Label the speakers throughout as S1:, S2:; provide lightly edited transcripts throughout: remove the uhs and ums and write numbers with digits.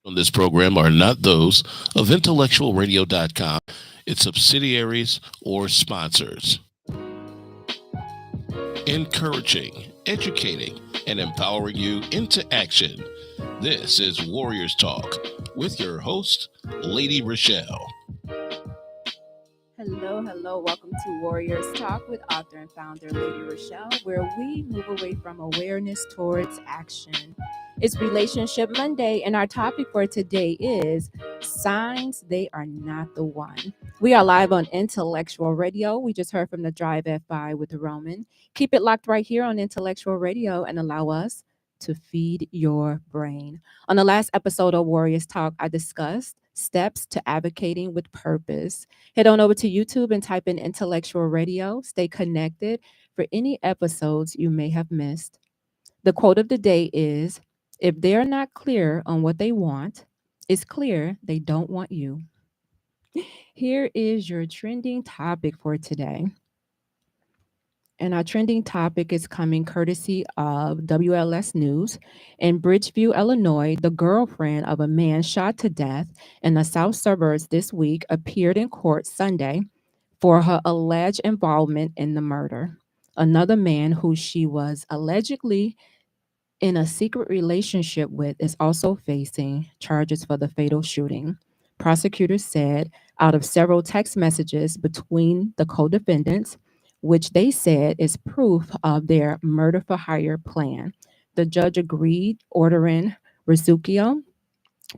S1: On this program are not those of IntellectualRadio.com, its subsidiaries, or sponsors. Encouraging, educating, and empowering you into action. This is Warriors Talk with your host, Lady ReShell.
S2: Hello, hello. Welcome to Warriors Talk with author and founder Lady ReShell, where we move away from awareness towards action. It's Relationship Monday, and our topic for today is signs they are not the one. We are live on Intellectual Radio. We just heard from the Drive FI with Roman. Keep it locked right here on Intellectual Radio and allow us to feed your brain. On the last episode of Warriors Talk, I discussed steps to advocating with purpose. Head on over to YouTube and type in Intellectual Radio. Stay connected for any episodes you may have missed. The quote of the day is, if they're not clear on what they want, it's clear they don't want you. Here is your trending topic for today. And our trending topic is coming courtesy of WLS News. In Bridgeview, Illinois, the girlfriend of a man shot to death in the south suburbs this week appeared in court Sunday for her alleged involvement in the murder. Another man who she was allegedly in a secret relationship with is also facing charges for the fatal shooting. Prosecutors said out of several text messages between the co defendants, which they said is proof of their murder for hire plan, the judge agreed, ordering Rizzucchio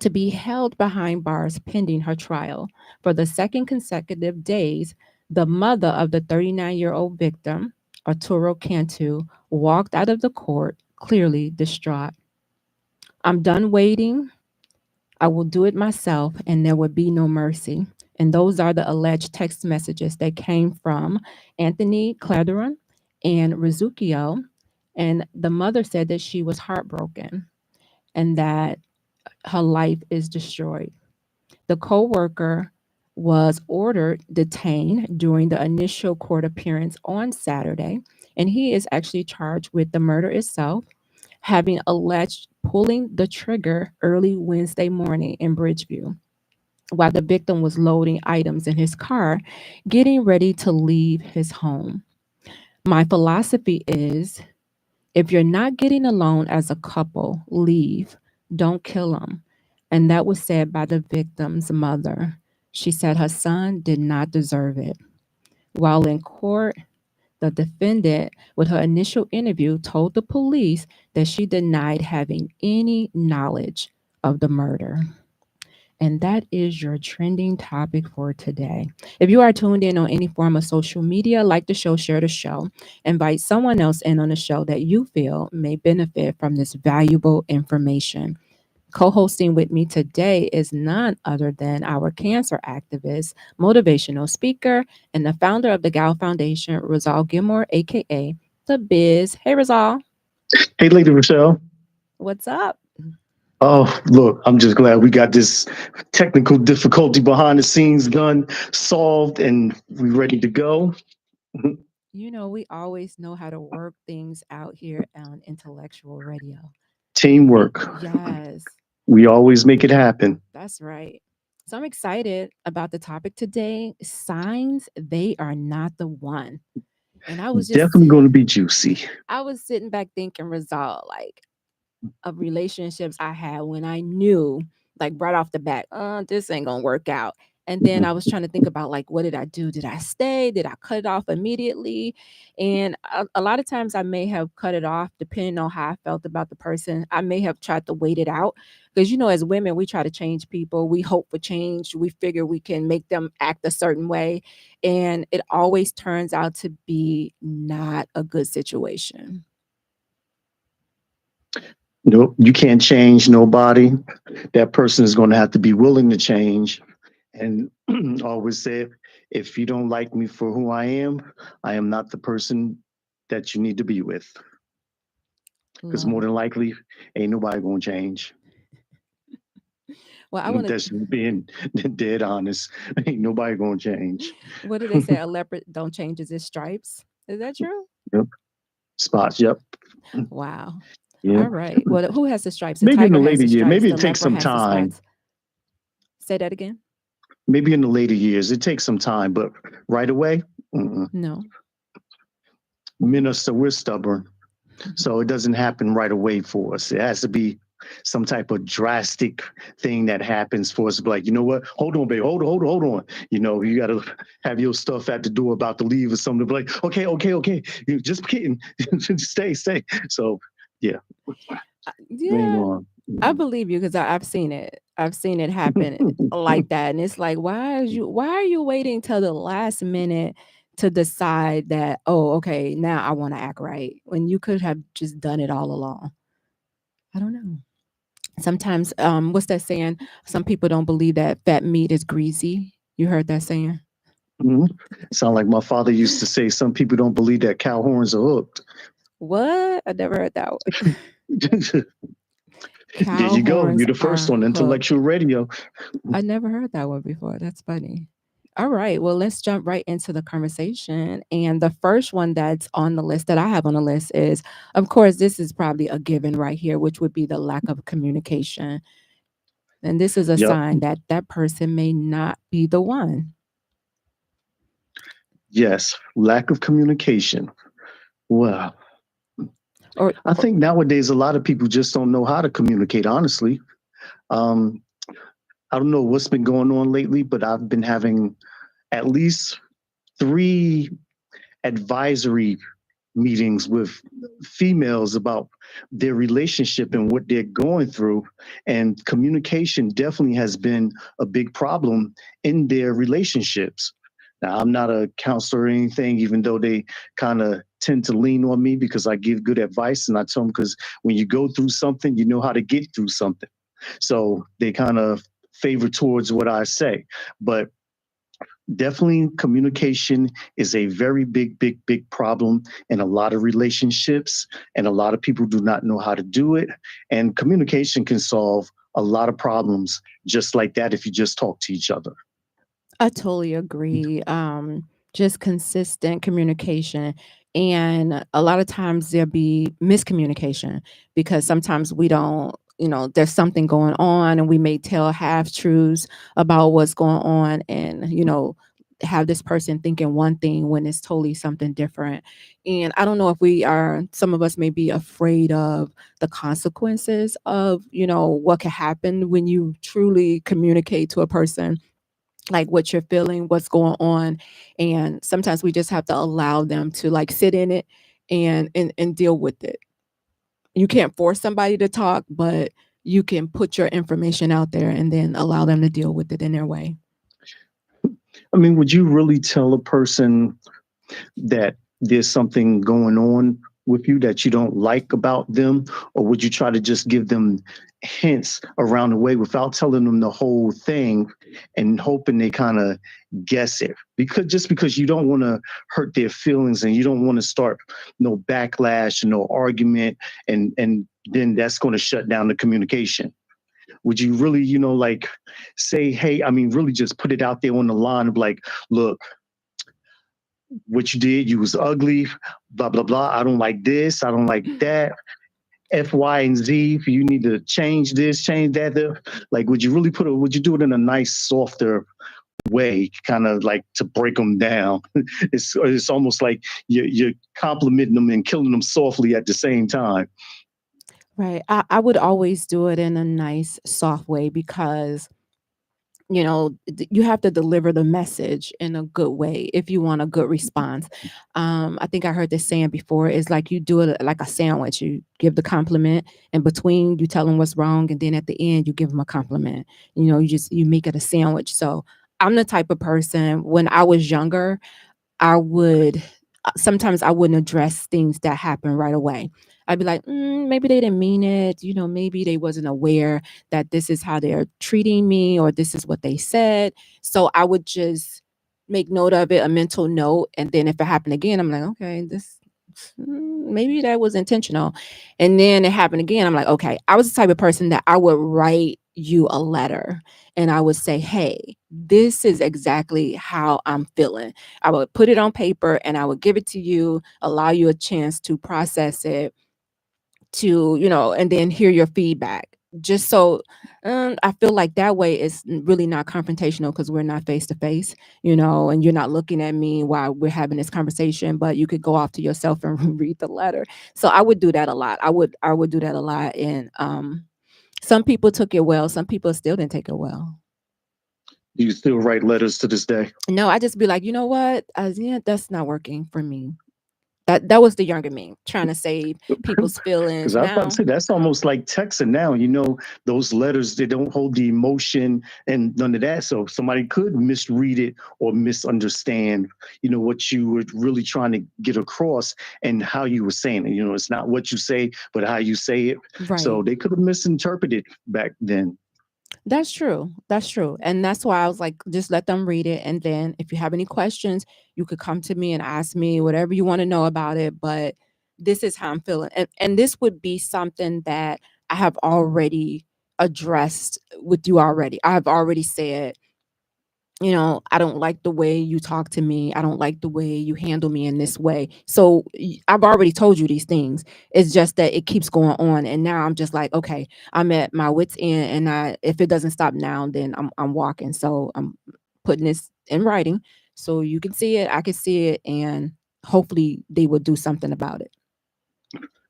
S2: to be held behind bars pending her trial. For the second consecutive days, the mother of the 39-year-old victim, Arturo Cantu, walked out of the court clearly distraught. I'm done waiting. I will do it myself, and there will be no mercy. And those are the alleged text messages that came from Anthony Cladoron and Rizzucchio. And the mother said that she was heartbroken and that her life is destroyed. The co-worker was ordered detained during the initial court appearance on Saturday, and he is actually charged with the murder itself, having alleged pulling the trigger early Wednesday morning in Bridgeview while the victim was loading items in his car, getting ready to leave his home. My philosophy is if you're not getting along as a couple, leave. Don't kill them. And that was said by the victim's mother. She said her son did not deserve it. While in court, the defendant, with her initial interview, told the police that she denied having any knowledge of the murder. And that is your trending topic for today. If you are tuned in on any form of social media, like the show, share the show, invite someone else in on the show that you feel may benefit from this valuable information. Co hosting with me today is none other than our cancer activist, motivational speaker, and the founder of the Gal Foundation, Rizal Gilmore, AKA The Biz. Hey, Rizal.
S3: Hey, Lady Rochelle.
S2: What's up?
S3: Oh, look, I'm just glad we got this technical difficulty behind the scenes done, solved, and we ready to go.
S2: You know, we always know how to work things out here on Intellectual Radio.
S3: Teamwork.
S2: Yes,
S3: We always make it happen.
S2: that's right. So I'm excited about the topic today. Signs they are not the one. And
S3: Definitely going to be juicy.
S2: I was sitting back thinking, result like of relationships I had when I knew, like right off the bat, this ain't gonna work out. And then I was trying to think about like, what did I do? Did I stay? Did I cut it off immediately? And a lot of times I may have cut it off depending on how I felt about the person. I may have tried to wait it out because, you know, as women, we try to change people. We hope for change. We figure we can make them act a certain way. And it always turns out to be not a good situation.
S3: No, you can't change nobody. That person is going to have to be willing to change. And I always say, if you don't like me for who I am not the person that you need to be with. Because more than likely, ain't nobody going to change.
S2: Well, I want
S3: That's being dead honest. Ain't nobody going to change.
S2: What do they say? A leopard don't change its stripes. Is that true?
S3: Yep. Spots. Yep.
S2: Wow.
S3: Yeah.
S2: All right. Well, who has the stripes? The
S3: Maybe in the
S2: tiger has
S3: later
S2: the
S3: year.
S2: stripes.
S3: Maybe
S2: The
S3: it takes
S2: leopard
S3: some
S2: has the
S3: time.
S2: spots. Say that again.
S3: Maybe in the later years, it takes some time, but right away,
S2: No.
S3: men are so we're stubborn, so it doesn't happen right away for us. It has to be some type of drastic thing that happens for us to be like, you know what? Hold on, babe. Hold on. You got to have your stuff at the door about to leave or something. To be like, okay. You just kidding. Stay. So, yeah, later
S2: Yeah,
S3: on.
S2: I believe you because I've seen it. I've seen it happen like that, and it's like, why are you waiting till the last minute to decide that? Oh, okay, now I want to act right when you could have just done it all along. I don't know. Sometimes, what's that saying? Some people don't believe that fat meat is greasy. You heard that saying?
S3: Mhm. Sound like my father used to say, some people don't believe that cow horns are hooked.
S2: What? I never heard that one.
S3: There
S2: Cow
S3: you go.
S2: horns
S3: You're the first
S2: are
S3: on
S2: hooked.
S3: intellectual radio.
S2: I never heard that one before. That's funny. All right. Well, let's jump right into the conversation. And the first one that's on the list that I have on the list is, of course, this is probably a given right here, which would be the lack of communication. And this is a
S3: Yep.
S2: sign that that person may not be the one.
S3: Yes. Lack of communication. Well,
S2: Or,
S3: I
S2: or
S3: think nowadays a lot of people just don't know how to communicate, honestly. Um, I don't know what's been going on lately, but I've been having at least three advisory meetings with females about their relationship and what they're going through. And communication definitely has been a big problem in their relationships. Now, I'm not a counselor or anything, even though they kind of tend to lean on me because I give good advice. And I tell them, because when you go through something, you know how to get through something. So they kind of favor towards what I say. But definitely communication is a very big problem in a lot of relationships, and a lot of people do not know how to do it. And communication can solve a lot of problems just like that if you just talk to each other.
S2: I totally agree. Just consistent communication. And a lot of times there'll be miscommunication because sometimes we don't, there's something going on and we may tell half truths about what's going on and, have this person thinking one thing when it's totally something different. And I don't know if some of us may be afraid of the consequences of, what can happen when you truly communicate to a person like what you're feeling, what's going on. And sometimes we just have to allow them to like sit in it and deal with it. You can't force somebody to talk, but you can put your information out there and then allow them to deal with it in their way.
S3: I mean, would you really tell a person that there's something going on with you that you don't like about them? Or would you try to just give them hints around the way without telling them the whole thing and hoping they kind of guess it? Because you don't want to hurt their feelings and you don't want to start no backlash, no argument, and then that's going to shut down the communication. Would you really, like say, hey, I mean, really just put it out there on the line of like, look, what you did, you was ugly, blah, blah, blah. I don't like this. I don't like that. F, Y, and Z. You need to change this, change that. Like, would you do it in a nice, softer way, kind of like to break them down? It's almost like you're complimenting them and killing them softly at the same time.
S2: Right. I would always do it in a nice, soft way because you have to deliver the message in a good way if you want a good response. I think I heard this saying before, is like you do it like a sandwich. You give the compliment, in between you tell them what's wrong, and then at the end you give them a compliment. You make it a sandwich. So I'm the type of person, when I was younger, I would sometimes I wouldn't address things that happen right away. I'd be like, maybe they didn't mean it. Maybe they wasn't aware that this is how they're treating me or this is what they said. So I would just make note of it, a mental note. And then if it happened again, I'm like, okay, maybe that was intentional. And then it happened again. I'm like, okay, I was the type of person that I would write you a letter and I would say, hey, this is exactly how I'm feeling. I would put it on paper and I would give it to you, allow you a chance to process it, to, and then hear your feedback. Just so I feel like that way is really not confrontational because we're not face to face, and you're not looking at me while we're having this conversation, but you could go off to yourself and read the letter. So I would do that a lot. I would do that a lot. And some people took it well, some people still didn't take it well.
S3: Do you still write letters to this day?
S2: No, I just be like, you know what? Yeah, that's not working for me. That was the younger me trying to save people's
S3: Because
S2: feelings.
S3: I was about
S2: Now,
S3: to say that's almost like texting now. Those letters, they don't hold the emotion and none of that. So somebody could misread it or misunderstand, what you were really trying to get across and how you were saying it. It's not what you say, but how you say it.
S2: right.
S3: So they could have misinterpreted back then.
S2: That's true. That's true. And that's why I was like, just let them read it. And then if you have any questions, you could come to me and ask me whatever you want to know about it. But this is how I'm feeling. And this would be something that I have already addressed with you already. I have already said, I don't like the way you talk to me. I don't like the way you handle me in this way. So I've already told you these things. It's just that it keeps going on. And now I'm just like, okay, I'm at my wit's end. And if it doesn't stop now, then I'm walking. So I'm putting this in writing so you can see it. I can see it. And hopefully they will do something about it.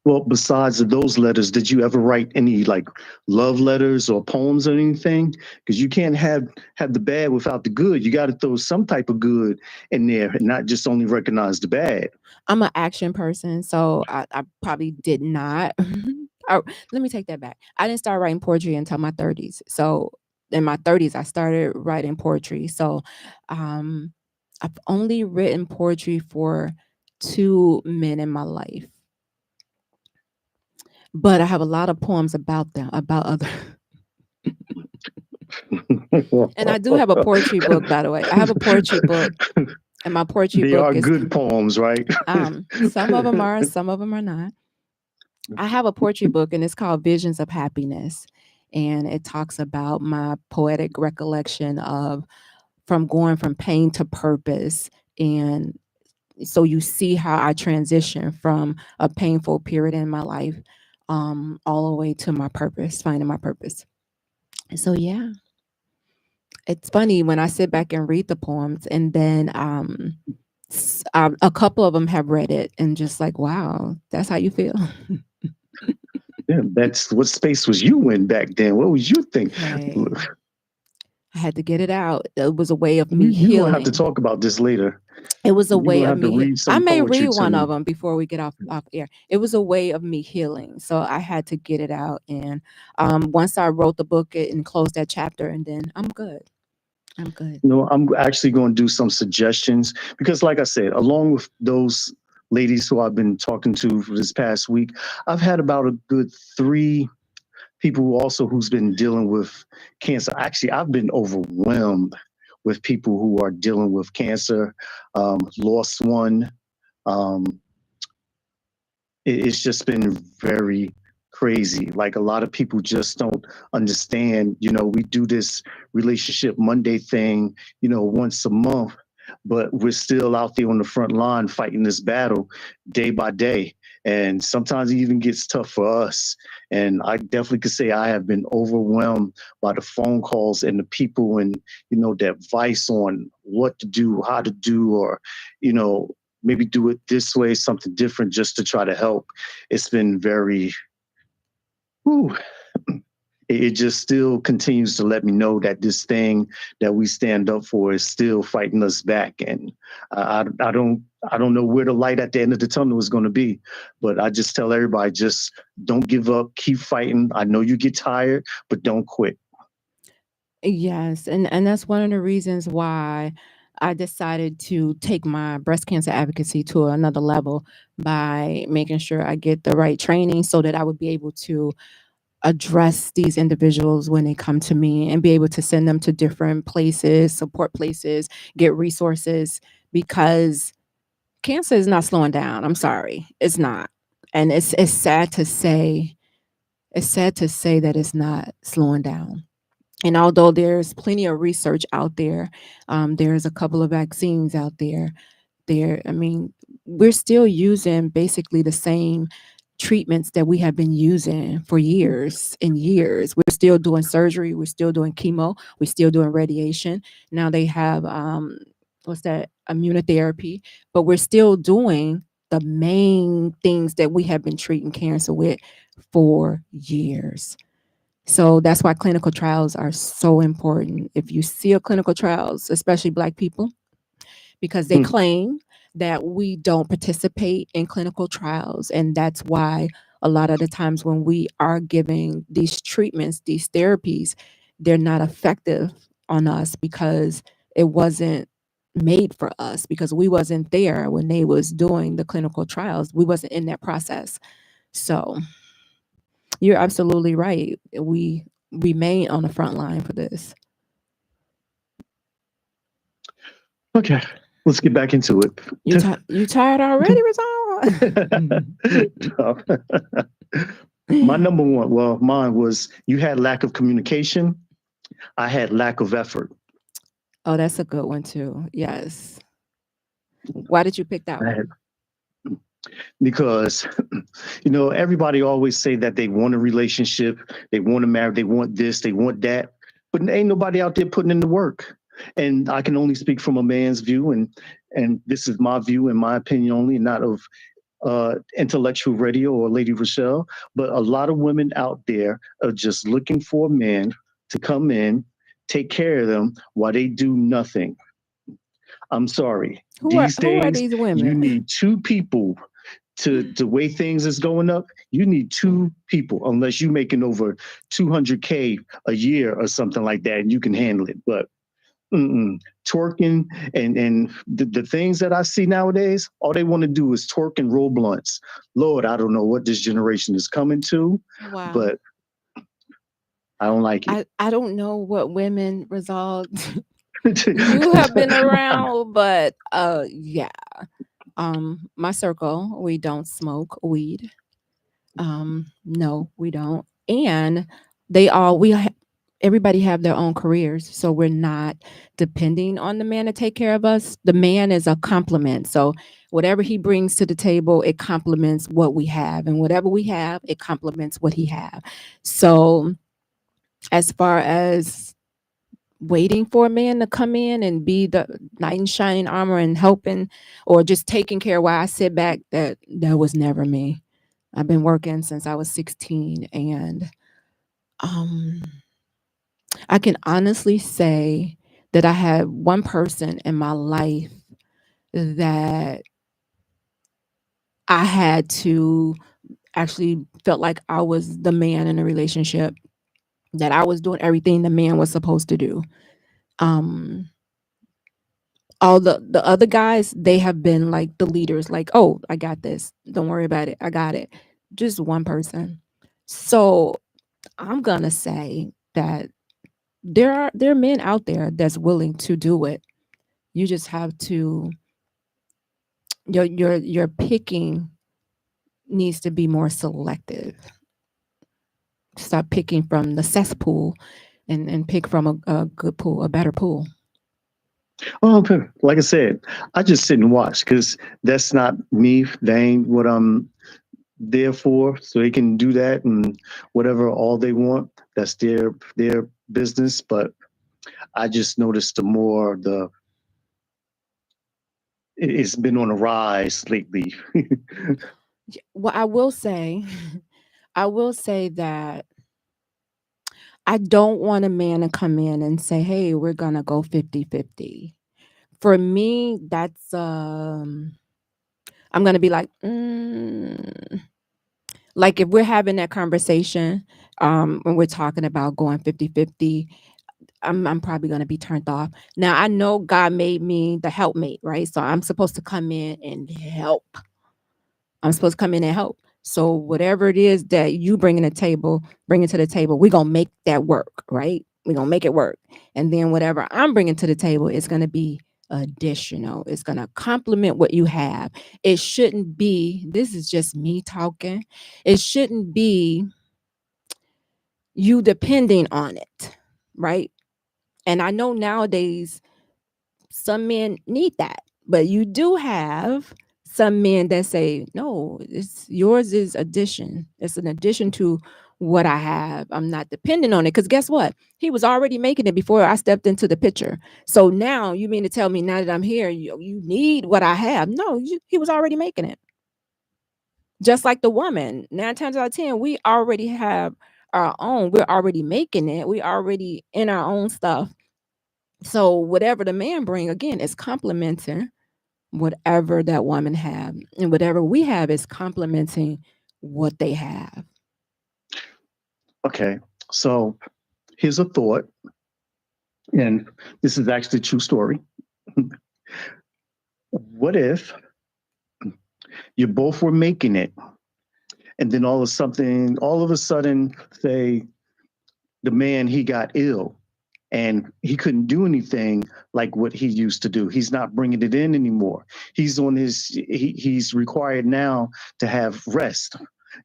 S3: Well, besides of those letters, did you ever write any like love letters or poems or anything? Because you can't have the bad without the good. You got to throw some type of good in there and not just only recognize the bad.
S2: I'm an action person, so I probably did not. Let me take that back. I didn't start writing poetry until my 30s. So in my 30s, I started writing poetry. So um, I've only written poetry for two men in my life, but I have a lot of poems about them, about other. And I do have a poetry book, by the way. I have a poetry book, and my poetry
S3: They
S2: book
S3: are
S2: is
S3: good poems, right?
S2: some of them are, some of them are not. I have a poetry book and it's called Visions of Happiness. And it talks about my poetic recollection of from going from pain to purpose. And so you see how I transition from a painful period in my life all the way to my purpose, finding my purpose. So yeah, it's funny when I sit back and read the poems and then a couple of them have read it and just like, wow, that's how you feel.
S3: Yeah, that's what space was you in back then? What was you think?
S2: Hey, I had to get it out. It was a way of me
S3: You're gonna have to
S2: healing.
S3: talk about this later.
S2: It was a
S3: You're
S2: way
S3: gonna
S2: of
S3: have to
S2: me.
S3: read
S2: I
S3: some
S2: may
S3: poetry
S2: read
S3: to
S2: one
S3: me.
S2: of them before we get off air. It was a way of me healing, so I had to get it out. And once I wrote the book and closed that chapter, and then I'm good. I'm good.
S3: I'm actually going to do some suggestions because, like I said, along with those ladies who I've been talking to for this past week, I've had about a good three people who also who's been dealing with cancer. Actually, I've been overwhelmed with people who are dealing with cancer, lost one. Um, it's just been very crazy. Like a lot of people just don't understand. We do this relationship Monday thing, once a month, but we're still out there on the front line fighting this battle day by day. And sometimes it even gets tough for us. And I definitely could say I have been overwhelmed by the phone calls and the people and, the advice on what to do, how to do, or, you know, maybe do it this way, something different just to try to help. It's been very, whew, it just still continues to let me know that this thing that we stand up for is still fighting us back. And I don't know where the light at the end of the tunnel is going to be, but I just tell everybody, just don't give up, keep fighting. I know you get tired, but don't quit.
S2: Yes, and that's one of the reasons why I decided to take my breast cancer advocacy to another level by making sure I get the right training so that I would be able to address these individuals when they come to me and be able to send them to different places, support places, get resources because cancer is not slowing down. I'm sorry. It's not. And it's sad to say that it's not slowing down. And although there's plenty of research out there, there's a couple of vaccines out there. I mean, we're still using basically the same treatments that we have been using for years and years. We're still doing surgery, we're still doing chemo, we're still doing radiation. Now they have what's that, immunotherapy, but we're still doing the main things that we have been treating cancer with for years. So that's why clinical trials are so important. If you see a clinical trials, especially Black people, because they claim that we don't participate in clinical trials. And that's why a lot of the times when we are giving these treatments, these therapies, they're not effective on us because it wasn't made for us, because we wasn't there when they was doing the clinical trials. We wasn't in that process. So you're absolutely right. We remain on the front line for this.
S3: Okay, let's get back into it.
S2: You tired already, Rizal?
S3: My number one, well, mine was you had lack of communication. I had lack of effort.
S2: Oh, that's a good one too. Yes. Why did you pick that one?
S3: Because, everybody always say that they want a relationship, they want to marry, they want this, they want that, but ain't nobody out there putting in the work. And I can only speak from a man's view, and this is my view and my opinion only, not of Intellectual Radio or Lady ReShell, but a lot of women out there are just looking for a man to come in, take care of them while they do nothing. I'm sorry.
S2: Who are these women?
S3: You need two people to the way things is going up. You need two people, unless you're making over 200K a year or something like that, and you can handle it. But twerking and the things that I see nowadays, all they want to do is twerk and roll blunts. Lord, I don't know what this generation is coming to, but I don't like it.
S2: I don't know what women Rizal you have been around, but yeah. My circle, we don't smoke weed. No, we don't. And everybody have their own careers, so we're not depending on the man to take care of us. The man is a complement. So whatever he brings to the table, it complements what we have, and whatever we have, it complements what he have. So as far as waiting for a man to come in and be the knight in shining armor and helping or just taking care while I sit back, that was never me. I've been working since I was 16, and I can honestly say that I had one person in my life that I had to actually felt like I was the man in a relationship, that I was doing everything the man was supposed to do. All the other guys, they have been like the leaders, like, oh, I got this, don't worry about it, I got it. Just one person. So I'm gonna say that there are men out there that's willing to do it. You just have to, your picking needs to be more selective. Stop picking from the cesspool and pick from a good pool, a better pool.
S3: Well, like I said, I just sit and watch because that's not me. They ain't what I'm there for. So they can do that and whatever all they want. That's their business. But I just noticed it's been on a rise lately.
S2: Well, I will say that I don't want a man to come in and say, hey, we're going to go 50-50. For me, that's, I'm going to be like, like if we're having that conversation, when we're talking about going 50-50, I'm probably going to be turned off. Now, I know God made me the helpmate, right? So I'm supposed to come in and help. So whatever it is that you bring to the table, we're going to make that work, right? We're going to make it work. And then whatever I'm bringing to the table is going to be additional. It's going to complement what you have. It shouldn't be, this is just me talking. It shouldn't be you depending on it, right? And I know nowadays some men need that, but you do have some men that say, no, it's yours is addition. It's an addition to what I have. I'm not dependent on it. Because guess what? He was already making it before I stepped into the picture. So now you mean to tell me now that I'm here, you need what I have? No, he was already making it. Just like the woman, 9 times out of 10, we already have our own. We're already making it. We already in our own stuff. So whatever the man bring, again, is complementing whatever that woman have, and whatever we have is complementing what they have.
S3: Okay, so here's a thought, and this is actually a true story. What if you both were making it, and then all of a sudden, say the man, he got ill and he couldn't do anything like what he used to do. He's not bringing it in anymore. He's required now to have rest.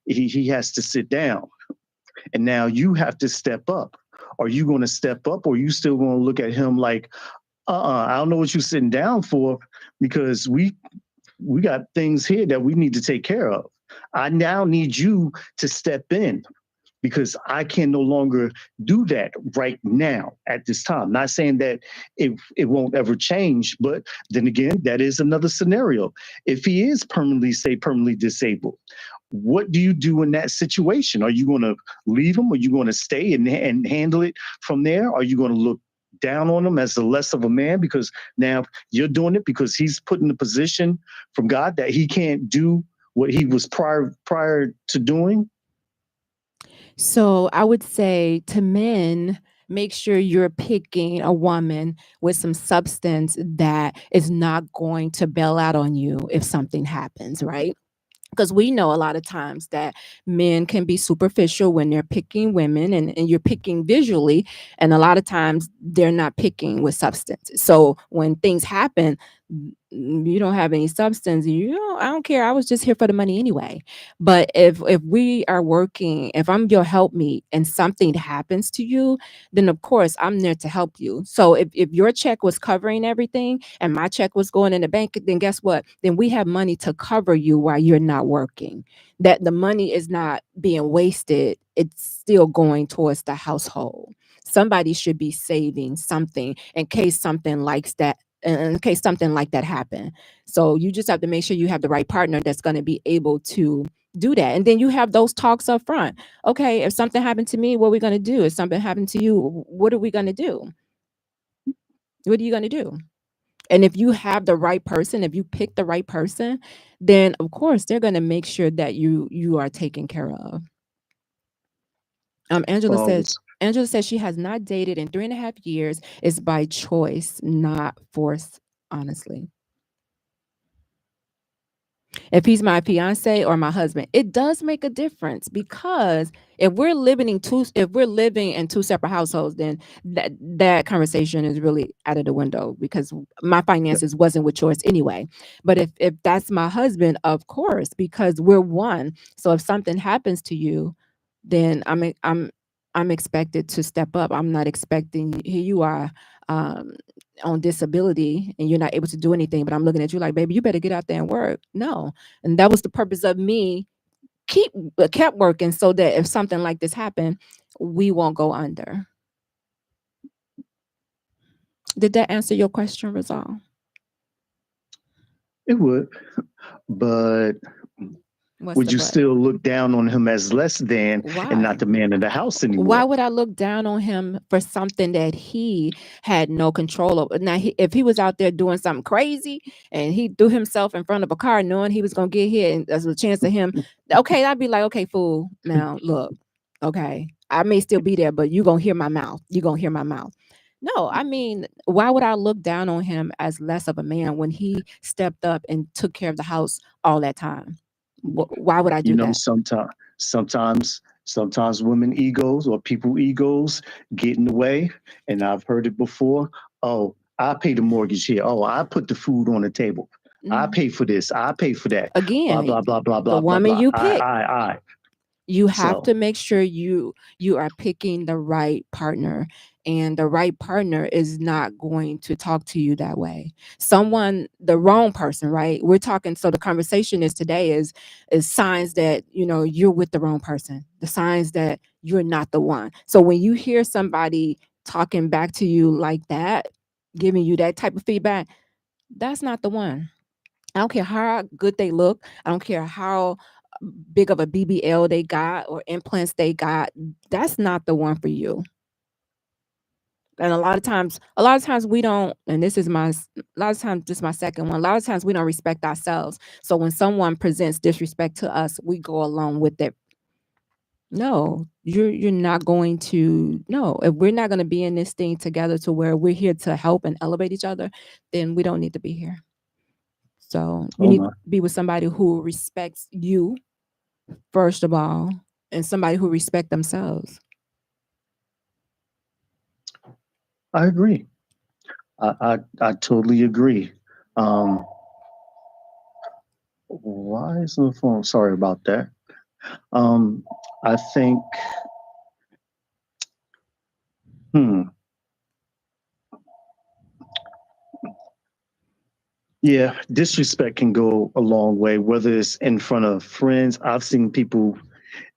S3: He has to sit down, and now you have to step up. Are you going to step up, or are you still going to look at him like, I don't know what you're sitting down for, because we got things here that we need to take care of. I now need you to step in, because I can no longer do that right now at this time. Not saying that it won't ever change, but then again, that is another scenario. If he is permanently disabled, what do you do in that situation? Are you going to leave him? Are you going to stay and handle it from there? Are you going to look down on him as the less of a man because now you're doing it because he's put in a position from God that he can't do what he was prior to doing?
S2: So I would say to men, make sure you're picking a woman with some substance that is not going to bail out on you if something happens, right? Because we know a lot of times that men can be superficial when they're picking women, and you're picking visually, and a lot of times they're not picking with substance. So when things happen, you don't have any substance, I don't care, I was just here for the money anyway. But if we are working, if I'm your helpmeet and something happens to you, then of course I'm there to help you. So if your check was covering everything and my check was going in the bank, then guess what? Then we have money to cover you while you're not working. That the money is not being wasted. It's still going towards the household. Somebody should be saving something in case something like that. In case something like that happen. So you just have to make sure you have the right partner that's going to be able to do that. And then you have those talks up front. Okay, if something happened to me, what are we going to do? If something happened to you, what are we going to do? What are you going to do? And if you have the right person, if you pick the right person, then of course they're going to make sure that you are taken care of. Angela
S3: Well,
S2: says she has not dated in 3.5 years. It's by choice, not force, honestly. If he's my fiance or my husband, it does make a difference, because if we're living in two separate households, then that conversation is really out of the window, because my finances wasn't with yours anyway. But if that's my husband, of course, because we're one. So if something happens to you, then I'm expected to step up. I'm not expecting, here you are, on disability and you're not able to do anything, but I'm looking at you like, baby, you better get out there and work. No. And that was the purpose of me kept working, so that if something like this happened, we won't go under. Did that answer your question, Rizal?
S3: it would, but would you still look down on him as less than and not the man in the house anymore?
S2: Why would I look down on him for something that he had no control over? Now, if he was out there doing something crazy and he threw himself in front of a car knowing he was going to get hit and there's a chance of him, okay, I'd be like, okay, fool, now look, okay, I may still be there, but you're going to hear my mouth. You're going to hear my mouth. No, I mean, why would I look down on him as less of a man when he stepped up and took care of the house all that time? Why would I do that?
S3: Sometimes women egos or people egos get in the way, and I've heard it before. Oh, I pay the mortgage here. Oh, I put the food on the table. I pay for this. I pay for that.
S2: Again,
S3: blah blah blah blah blah
S2: the woman
S3: blah.
S2: you pick.
S3: I.
S2: You have
S3: So,
S2: to make sure you are picking the right partner, and the right partner is not going to talk to you that way. Someone, the wrong person, right? We're talking, so the conversation is today is signs that, you're with the wrong person. The signs that you're not the one. So when you hear somebody talking back to you like that, giving you that type of feedback, that's not the one. I don't care how good they look. I don't care how big of a BBL they got or implants they got. That's not the one for you. And a lot of times we don't, and a lot of times, this is my second one. A lot of times we don't respect ourselves. So when someone presents disrespect to us, we go along with it. No, you're not going to, no, if we're not going to be in this thing together to where we're here to help and elevate each other, then we don't need to be here. So you
S3: oh
S2: need
S3: my,
S2: to be with somebody who respects you first of all, and somebody who respect themselves.
S3: I agree. I totally agree. Um, why is the phone? Sorry about that. Um, I think, hmm, yeah, disrespect can go a long way, whether it's in front of friends. I've seen people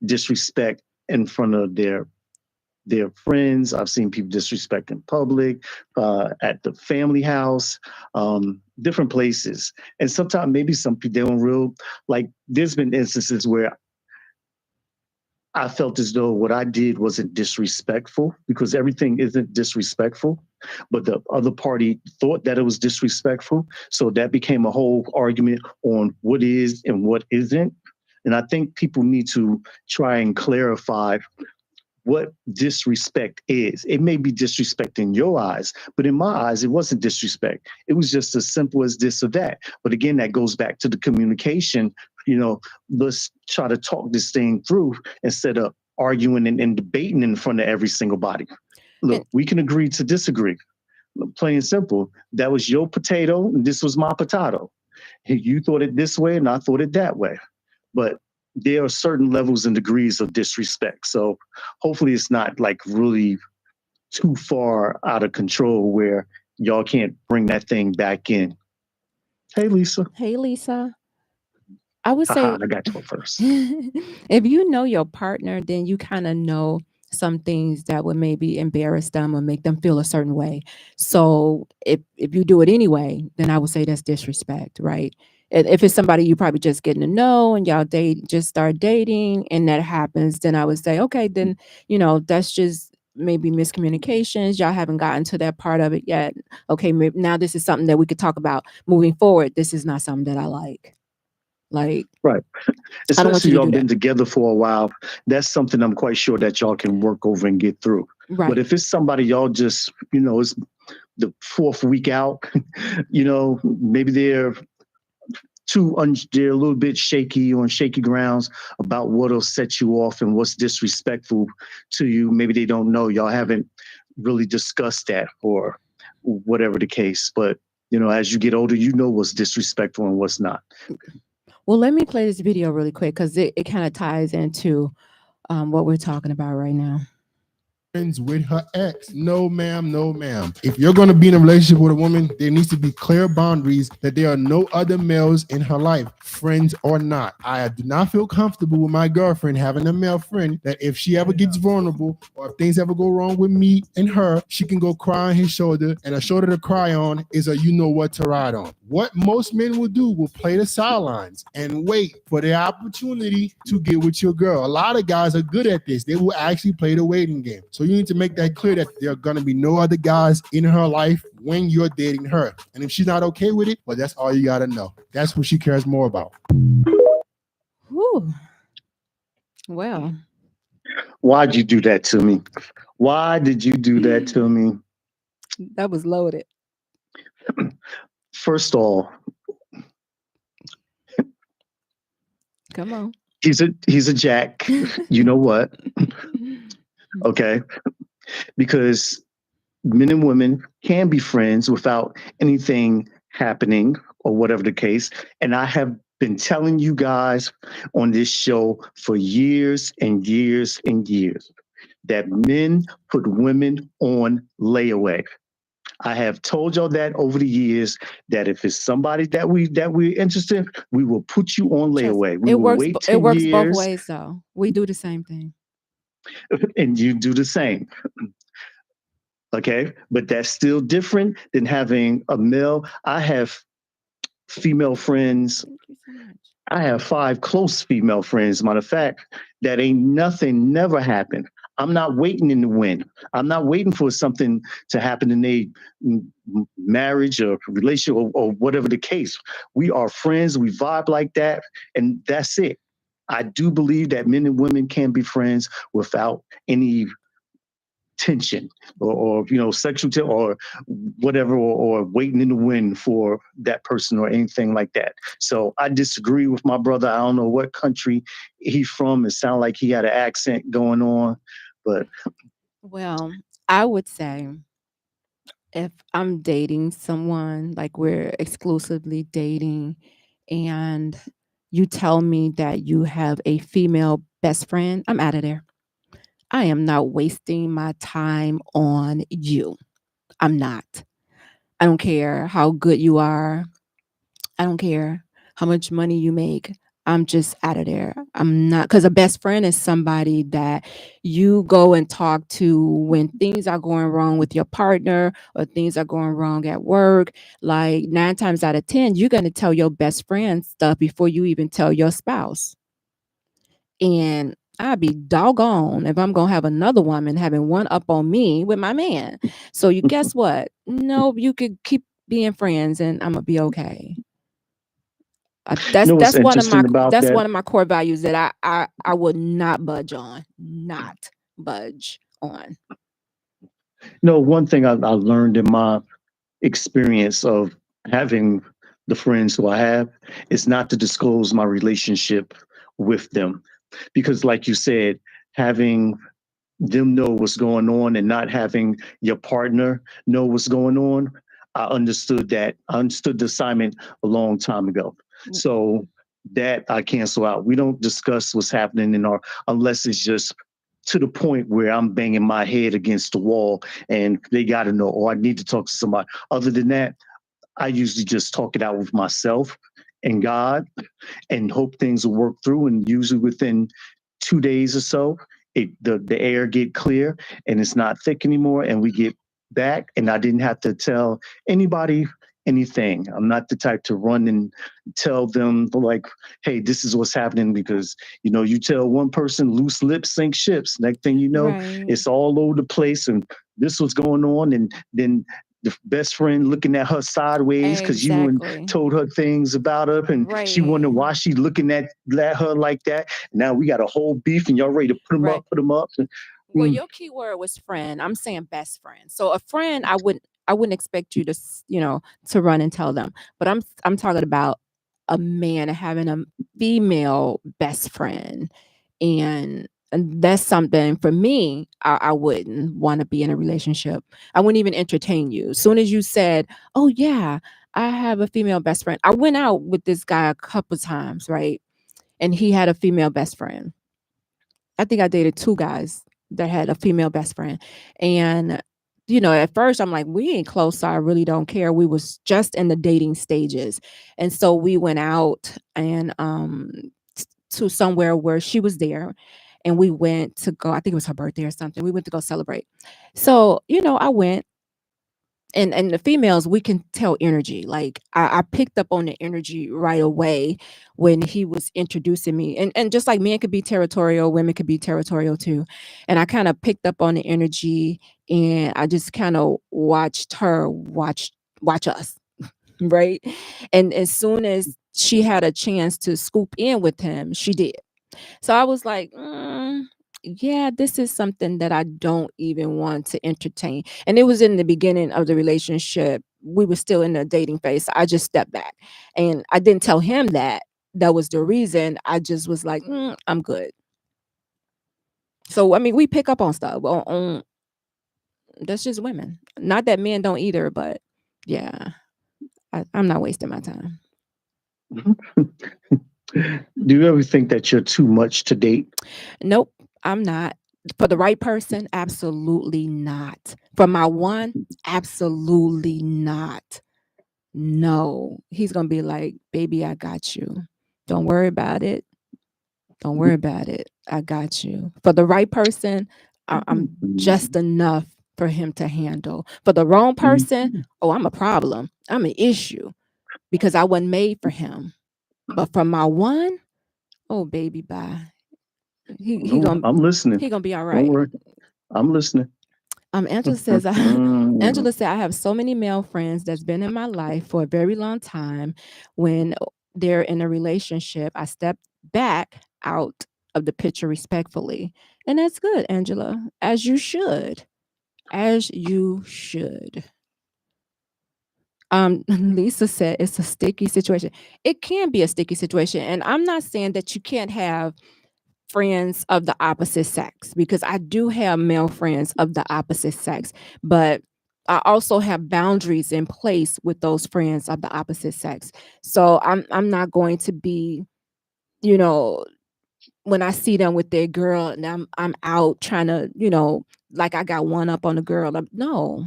S3: disrespect in front of their friends. I've seen people disrespect in public, at the family house, different places. And sometimes maybe some people they don't real like. There's been instances where I felt as though what I did wasn't disrespectful because everything isn't disrespectful, but the other party thought that it was disrespectful. So that became a whole argument on what is and what isn't. And I think people need to try and clarify what disrespect is. It may be disrespect in your eyes, but in my eyes, it wasn't disrespect. It was just as simple as this or that. But again, that goes back to the communication. You know, let's try to talk this thing through instead of arguing and debating in front of every single body.
S2: And
S3: Look, we can agree to disagree. Plain and simple. That was your potato, and this was my potato. You thought it this way, and I thought it that way. But there are certain levels and degrees of disrespect. So hopefully it's not like really too far out of control where y'all can't bring that thing back in. Hey, Lisa.
S2: hey, Lisa, I would
S3: Haha,
S2: say
S3: I got to go first.
S2: if you know your partner, then you kind of know some things that would maybe embarrass them or make them feel a certain way. So if you do it anyway, then I would say that's disrespect, right? If it's somebody you probably just getting to know and y'all just start dating and that happens, then I would say, okay, then that's just maybe miscommunications. Y'all haven't gotten to that part of it yet. Okay, now this is something that we could talk about moving forward. This is not something that I like. Like,
S3: Right.
S2: I don't want
S3: Especially
S2: you to
S3: y'all
S2: do that.
S3: been together for a while. That's something I'm quite sure that y'all can work over and get through. But
S2: Right.
S3: if it's somebody y'all just, it's the fourth week out, maybe they're a little bit shaky on shaky grounds about what'll set you off and what's disrespectful to you. Maybe they don't know. Y'all haven't really discussed that or whatever the case. But as you get older, you know what's disrespectful and what's not.
S2: Well, let me play this video really quick because it kind of ties into what we're talking about right now.
S4: With her ex. No, ma'am. No, ma'am. If you're going to be in a relationship with a woman, there needs to be clear boundaries that there are no other males in her life, friends or not. I do not feel comfortable with my girlfriend having a male friend that if she ever gets vulnerable or if things ever go wrong with me and her, she can go cry on his shoulder, and a shoulder to cry on is a you know what to ride on. What most men will do will play the sidelines and wait for the opportunity to get with your girl. A lot of guys are good at this. They will actually play the waiting game. So you need to make that clear that there are going to be no other guys in her life when you're dating her. And if she's not okay with it, well, that's all you got to know. That's what she cares more about.
S2: Whew. Well,
S3: Why'd you do that to me? Why did you do that to me?
S2: that was loaded.
S3: First of all,
S2: Come on.
S3: he's a jack. You know what? Okay. Because men and women can be friends without anything happening or whatever the case. And I have been telling you guys on this show for years and years and years that men put women on layaway. I have told y'all that over the years that if it's somebody that we're interested in, we will put you on
S2: Trust
S3: layaway. We
S2: it
S3: will
S2: works.
S3: wait
S2: It
S3: 10
S2: works both
S3: years
S2: ways, though. We do the same thing.
S3: and you do the same. Okay. But that's still different than having a male. I have female friends.
S2: Thank you so much.
S3: I have 5 close female friends, matter of fact, that ain't nothing never happened. I'm not waiting in the wind. I'm not waiting for something to happen in a marriage or relationship or whatever the case. We are friends. We vibe like that. And that's it. I do believe that men and women can be friends without any tension or sexual or whatever or waiting in the wind for that person or anything like that. So I disagree with my brother. I don't know what country he's from. It sounded like he had an accent going on, but
S2: Well, I would say if I'm dating someone, like we're exclusively dating, and you tell me that you have a female best friend, I'm out of there. I am not wasting my time on you. I'm not. I don't care how good you are. I don't care how much money you make. I'm just out of there. I'm not, because a best friend is somebody that you go and talk to when things are going wrong with your partner or things are going wrong at work. Like 9 times out of 10, you're going to tell your best friend stuff before you even tell your spouse. And I'd be doggone if I'm going to have another woman having one up on me with my man. So you guess what? No, you could keep being friends and I'm going to be okay.
S3: you know what's
S2: That's one of my
S3: interesting about
S2: that's
S3: that?
S2: one of my core values that I would not budge on, not budge on.
S3: No, one thing I learned in my experience of having the friends who I have is not to disclose my relationship with them. Because, like you said, having them know what's going on and not having your partner know what's going on, I understood that. I understood the assignment a long time ago. So that I cancel out. We don't discuss what's happening in our, unless it's just to the point where I'm banging my head against the wall and they got to know, or I need to talk to somebody. Other than that, I usually just talk it out with myself and God and hope things will work through. And usually within 2 days or so, the air get clear and it's not thick anymore, and we get back. And I didn't have to tell anybody anything. I'm not the type to run and tell them like, "Hey, this is what's happening," because you tell one person, loose lips sink ships. Next thing you know,
S2: Right.
S3: it's all over the place, and this was going on, and then the best friend looking at her sideways because you and
S2: Exactly.
S3: told her things about her, and she wonder
S2: Right.
S3: why she looking at her like that. Now we got a whole beef, and y'all ready to
S2: Right.
S3: put them up.
S2: Well,
S3: Mm,
S2: your key word was friend. I'm saying best friend. So a friend, I wouldn't expect you to to run and tell them. But I'm talking about a man having a female best friend, and that's something for me. I wouldn't want to be in a relationship. I wouldn't even entertain you. As soon as you said, "Oh yeah, I have a female best friend," I went out with this guy a couple times, right? And he had a female best friend. I think I dated 2 guys that had a female best friend. And at first I'm like, we ain't close, so I really don't care. We was just in the dating stages. And so we went out and to somewhere where she was there, and we went to go, I think it was her birthday or something. We went to go celebrate. So, I went, and the females, we can tell energy. Like I picked up on the energy right away when he was introducing me, and just like men could be territorial, women could be territorial too. And I kind of picked up on the energy, and I just kind of watched her watch us, right? And as soon as she had a chance to scoop in with him, she did. So I was like, yeah, this is something that I don't even want to entertain. And it was in the beginning of the relationship. We were still in the dating phase. So I just stepped back, and I didn't tell him that that was the reason. I just was like, I'm good. So, I mean, we pick up on stuff. That's just women. Not that men don't either, but yeah, I'm not wasting my time.
S3: Do you ever think that you're too much to date?
S2: Nope, I'm not. For the right person, absolutely not. For my one, absolutely not. No, he's going to be like, baby, I got you. Don't worry about it. Don't worry about it. I got you. For the right person, I'm just enough for him to handle. For the wrong person, oh, I'm a problem. I'm an issue because I wasn't made for him. But for my one, oh, baby, bye. He
S3: No,
S2: gonna
S3: I'm listening.
S2: he gonna be all
S3: Don't
S2: right.
S3: worry. I'm listening.
S2: Angela says, Angela said, I have so many male friends that's been in my life for a very long time. When they're in a relationship, I step back out of the picture respectfully. And that's good, Angela, as you should. As you should. Lisa said it's a sticky situation. It can be a sticky situation. And I'm not saying that you can't have friends of the opposite sex, because I do have male friends of the opposite sex, but I also have boundaries in place with those friends of the opposite sex. So I'm not going to be, you know, when I see them with their girl and I'm out trying to, like I got one up on the girl. No,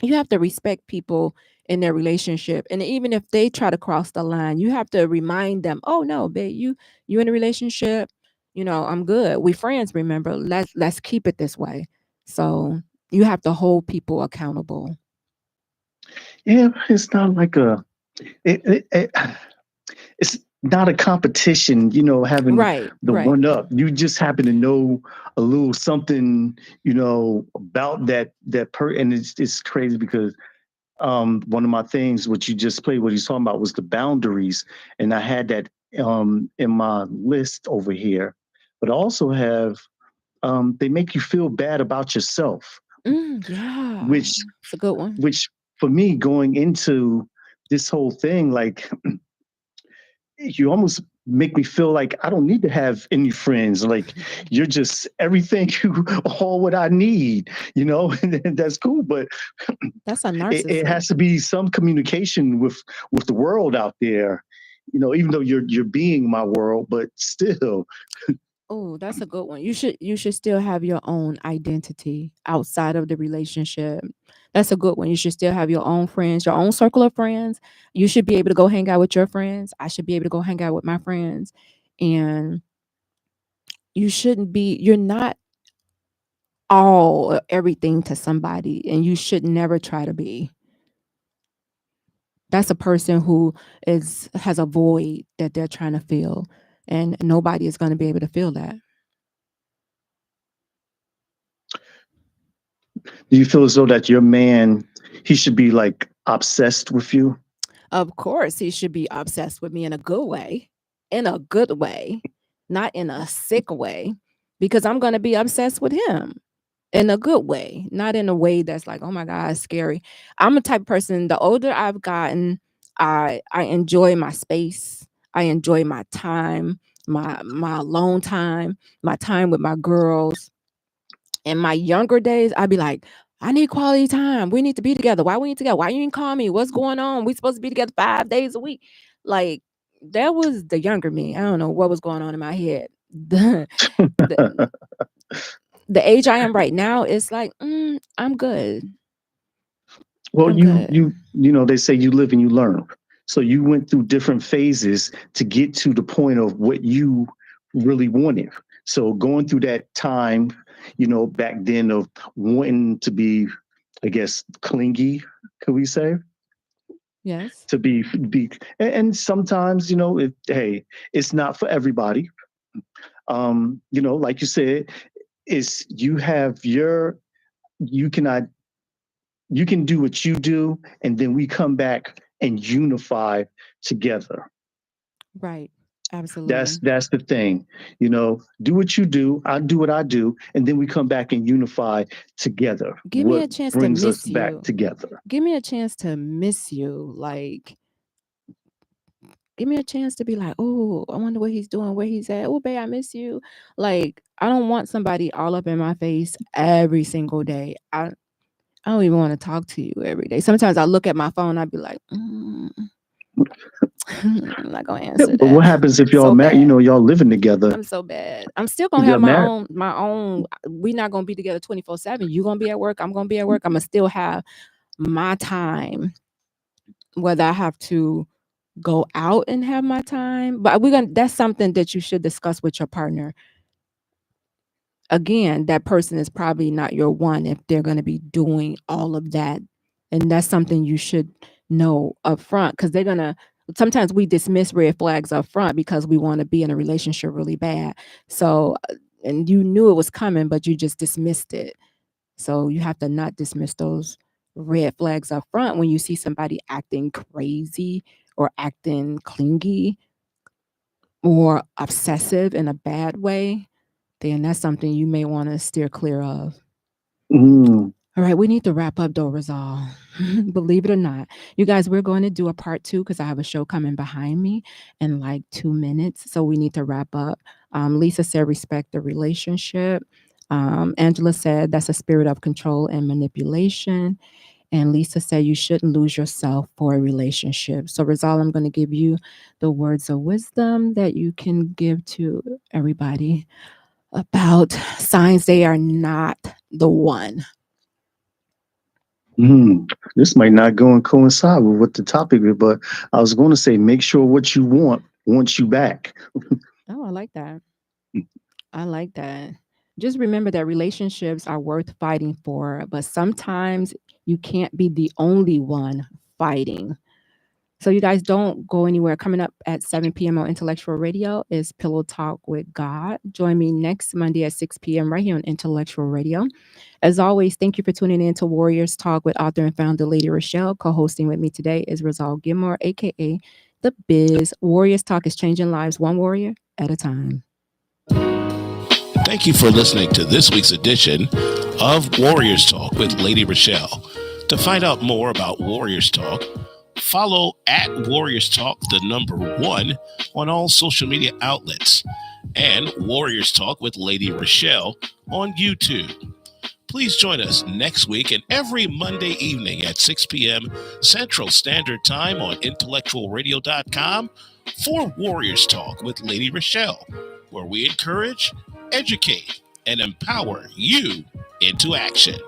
S2: you have to respect people in their relationship, and even if they try to cross the line, you have to remind them, oh no, babe, you in a relationship, I'm good, we friends, remember, let's keep it this way. So you have to hold people accountable.
S3: Yeah, it's not like it's not a competition, having the
S2: Right.
S3: one up. You just happen to know a little something, about and it's crazy because one of my things, what you just played, what he's talking about was the boundaries. And I had that in my list over here. But I also have they make you feel bad about yourself,
S2: Yeah,
S3: which
S2: it's a good one.
S3: which for me going into this whole thing, like you almost make me feel like I don't need to have any friends. Like you're just everything, all what I need, and that's cool. But
S2: That's a
S3: it
S2: narcissist.
S3: has to be some communication with the world out there, even though you're being my world, but still.
S2: Oh, that's a good one. You should still have your own identity outside of the relationship. That's a good one. You should still have your own friends, your own circle of friends. You should be able to go hang out with your friends. I should be able to go hang out with my friends. And you're not all everything to somebody, and you should never try to be. That's a person who has a void that they're trying to fill, and nobody is going to be able to fill that.
S3: Do you feel as though that your man, he should be like obsessed with you?
S2: Of course, he should be obsessed with me in a good way, not in a sick way, because I'm going to be obsessed with him in a good way, not in a way that's like, oh my God, it's scary. I'm a type of person, the older I've gotten, I enjoy my space. I enjoy my time, my alone time, my time with my girls. In my younger days, I'd be like, I need quality time. We need to be together. Why we need together? Why you didn't call me? What's going on? We supposed to be together 5 days a week. Like that was the younger me. I don't know what was going on in my head. The, the age I am right now is like, I'm good.
S3: Well,
S2: I'm good.
S3: they say you live and you learn. So you went through different phases to get to the point of what you really wanted. So going through that time, back then of wanting to be, I guess, clingy, could we say?
S2: Yes.
S3: To be and sometimes, hey, it's not for everybody. Like you said, is you cannot you can do what you do, and then we come back and unify together.
S2: Right.
S3: That's
S2: Absolutely.
S3: that's the thing. Do what you do, I do what I do, and then we come back and unify together.
S2: Give me
S3: What
S2: a chance to
S3: brings us
S2: miss
S3: back
S2: you.
S3: together?
S2: Give me a chance to miss you. Like, give me a chance to be like, oh, I wonder what he's doing, where he's at. Oh, babe, I miss you. Like, I don't want somebody all up in my face every single day. I don't even want to talk to you every day. Sometimes I look at my phone, I'd be like, I'm not gonna
S3: Yeah,
S2: answer
S3: but
S2: that.
S3: what happens if
S2: I'm
S3: y'all
S2: so
S3: married?
S2: bad.
S3: Y'all living together.
S2: I'm so bad. I'm still
S3: You
S2: gonna have
S3: got married.
S2: my own. We're not gonna be together 24/7. You're gonna be at work. I'm gonna be at work. I'm gonna still have my time, whether I have to go out and have my time. But that's something that you should discuss with your partner. Again, that person is probably not your one if they're gonna be doing all of that. And that's something you should know up front, because sometimes we dismiss red flags up front because we want to be in a relationship really bad. So, and you knew it was coming, but you just dismissed it. So you have to not dismiss those red flags up front when you see somebody acting crazy or acting clingy or obsessive in a bad way. Then that's something you may want to steer clear of.
S3: Mm.
S2: All right, we need to wrap up though, Rizal. Believe it or not, you guys, we're going to do a part 2 because I have a show coming behind me in like 2 minutes. So we need to wrap up. Lisa said, respect the relationship. Angela said, that's a spirit of control and manipulation. And Lisa said, you shouldn't lose yourself for a relationship. So, Rizal, I'm going to give you the words of wisdom that you can give to everybody about signs they are not the one.
S3: This might not go and coincide with what the topic is, but I was going to say, make sure what you want wants you back.
S2: Oh, I like that. I like that. Just remember that relationships are worth fighting for, but sometimes you can't be the only one fighting. So you guys don't go anywhere. Coming up at 7 p.m. on Intellectual Radio is Pillow Talk with God. Join me next Monday at 6 p.m. right here on Intellectual Radio. As always, thank you for tuning in to Warriors Talk with author and founder Lady ReShell. Co-hosting with me today is Rizal Gilmore, aka The Biz. Warriors Talk is changing lives one warrior at a time.
S1: Thank you for listening to this week's edition of Warriors Talk with Lady ReShell. To find out more about Warriors Talk, follow at Warriors Talk, the number 1, on all social media outlets, and Warriors Talk with Lady ReShell on YouTube. Please join us next week and every Monday evening at 6 p.m. Central Standard Time on IntellectualRadio.com for Warriors Talk with Lady ReShell, where we encourage, educate, and empower you into action.